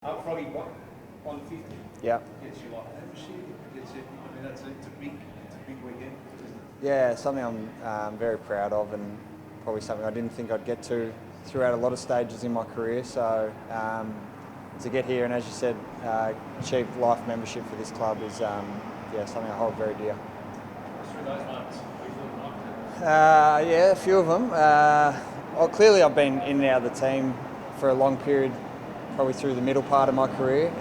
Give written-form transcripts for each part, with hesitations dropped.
Froggy, what, 150? Yeah. Gets you like membership, gets you, I mean, it's a big weekend, isn't it? Yeah, something I'm very proud of, and probably something I didn't think I'd get to throughout a lot of stages in my career. So to get here and, as you said, achieve life membership for this club is something I hold very dear. Through those moments, we thought Yeah, a few of them. Clearly I've been in and out of the team for a long period, probably through the middle part of my career,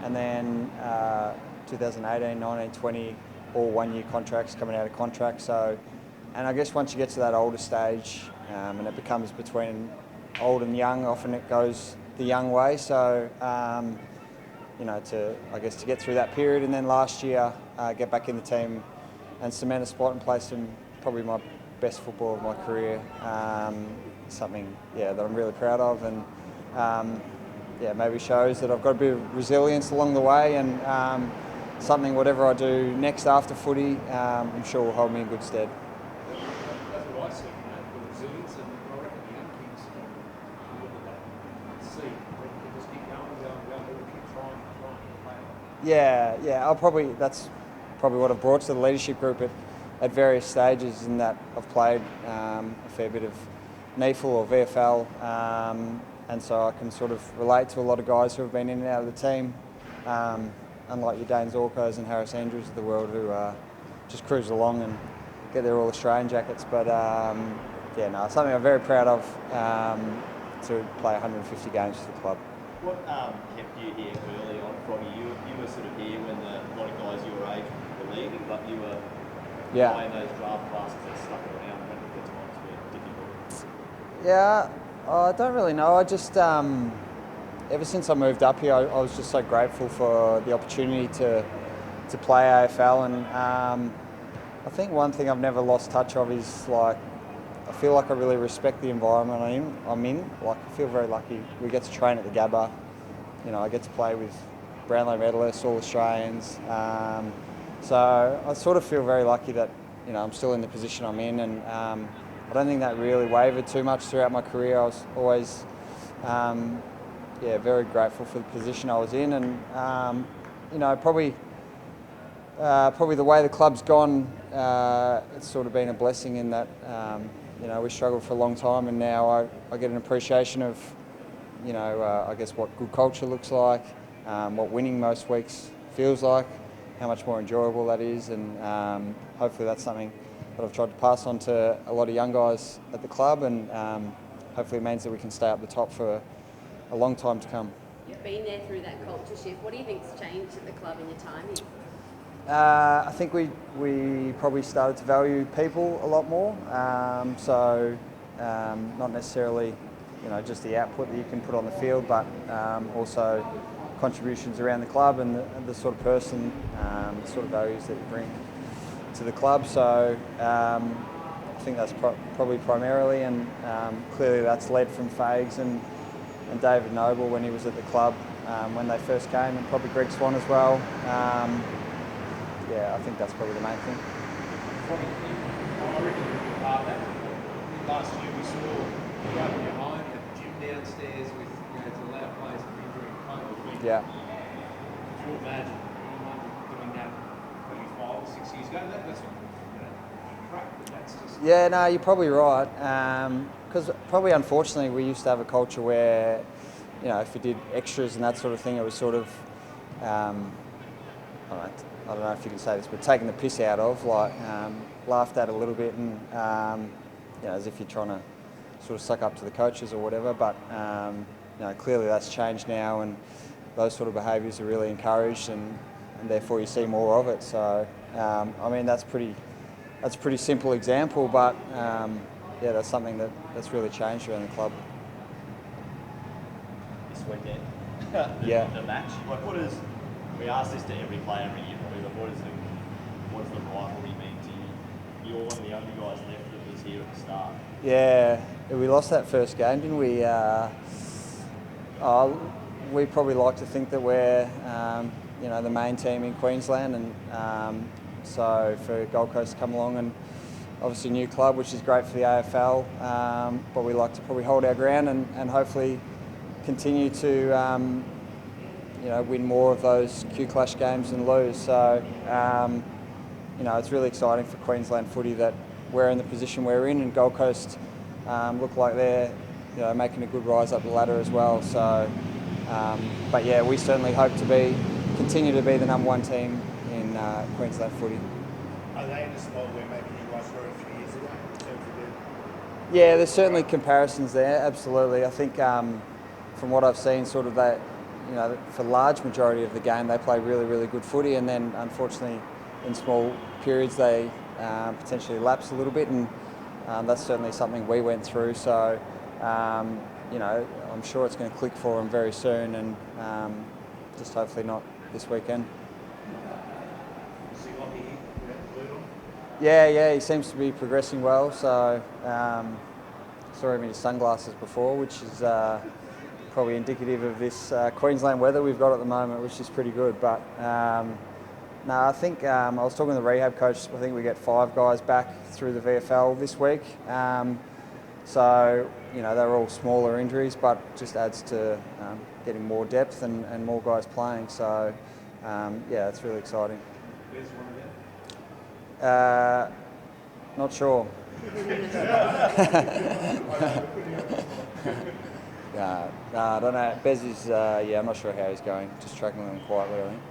and then 2018, 19, 20, all one-year contracts, coming out of contract. So, and I guess once you get to that older stage, and it becomes between old and young, often it goes the young way. So, to get through that period, and then last year get back in the team and cement a spot and play some probably my best football of my career. Something that I'm really proud of, and maybe shows that I've got a bit of resilience along the way, and something whatever I do next after footy, I'm sure will hold me in good stead. that's what I see, the resilience, and I reckon the young kids look at that and see they can just keep going, keep trying to play on. That's probably what I've brought to the leadership group at various stages, in that I've played a fair bit of NEFL or VFL, and so I can sort of relate to a lot of guys who have been in and out of the team, unlike your Dane Zorkos and Harris Andrews of the world, who just cruise along and get their All-Australian jackets. But something I'm very proud of, to play 150 games for the club. What kept you here early on, Froggy? You were sort of here when a lot of guys your age were leaving, but you were playing those draft classes that stuck around when the times were difficult. Yeah, I don't really know. I just, ever since I moved up here, I was just so grateful for the opportunity to play AFL, and I think one thing I've never lost touch of is, like, I feel like I really respect the environment I'm in. Like, I feel very lucky. We get to train at the Gabba. You know, I get to play with Brownlow medalists, all Australians. So I sort of feel very lucky that, you know, I'm still in the position I'm in, and I don't think that really wavered too much throughout my career. I was always, very grateful for the position I was in, and probably the way the club's gone, it's sort of been a blessing in that, we struggled for a long time, and now I get an appreciation of, I guess what good culture looks like, what winning most weeks feels like, how much more enjoyable that is, and hopefully that's something that I've tried to pass on to a lot of young guys at the club, and hopefully it means that we can stay up the top for a long time to come. You've been there through that culture shift. What do you think's changed at the club in your time here? I think we probably started to value people a lot more. Not necessarily, just the output that you can put on the field, but also contributions around the club, and the sort of person, the sort of values that you bring to the club. So I think that's probably primarily, and clearly that's led from Fags and David Noble when he was at the club when they first came, and probably Greg Swan as well. I think that's probably the main thing. I reckon you're part of that. Last year we saw you open your home, the gym downstairs with, to allow players to bring during COVID. Yeah. Could you imagine anyone doing that maybe 5 or 6 years ago? That's crap, but that's just... Yeah, no, you're probably right. Because probably unfortunately we used to have a culture where, if you did extras and that sort of thing, it was sort of, I don't know if you can say this, but taking the piss out of, like laughed at a little bit, and as if you're trying to sort of suck up to the coaches or whatever. But clearly that's changed now, and those sort of behaviours are really encouraged, and therefore you see more of it. So that's a pretty simple example, but that's something that's really changed around the club. This weekend, the match. Like, we ask this to every player every year, probably, but what does the rivalry mean to you? You're one of the only guys left that was here at the start. Yeah, we lost that first game, didn't we? We probably like to think that we're, the main team in Queensland, and so for Gold Coast to come along, and obviously a new club, which is great for the AFL, but we like to probably hold our ground and hopefully continue to win more of those QCLash games and lose. So it's really exciting for Queensland footy that we're in the position we're in, and Gold Coast look like they're making a good rise up the ladder as well. So, but yeah, we certainly hope to continue to be the #1 team in Queensland footy. Are they in a spot where maybe you guys were a few years ago in terms of their... Yeah, there's certainly comparisons there, absolutely. I think from what I've seen, sort of that, for large majority of the game, they play really, really good footy, and then unfortunately in small periods they potentially lapse a little bit, and that's certainly something we went through. So, I'm sure it's going to click for them very soon, and just hopefully not this weekend. Yeah, he seems to be progressing well. So saw him in his sunglasses before, which is probably indicative of this Queensland weather we've got at the moment, which is pretty good. But no, I think I was talking to the rehab coach. I think we get 5 guys back through the VFL this week. So they're all smaller injuries, but just adds to getting more depth and more guys playing. So yeah, it's really exciting. Where's one of them? Not sure. I don't know. Bez is, I'm not sure how he's going. Just tracking them quietly, I think.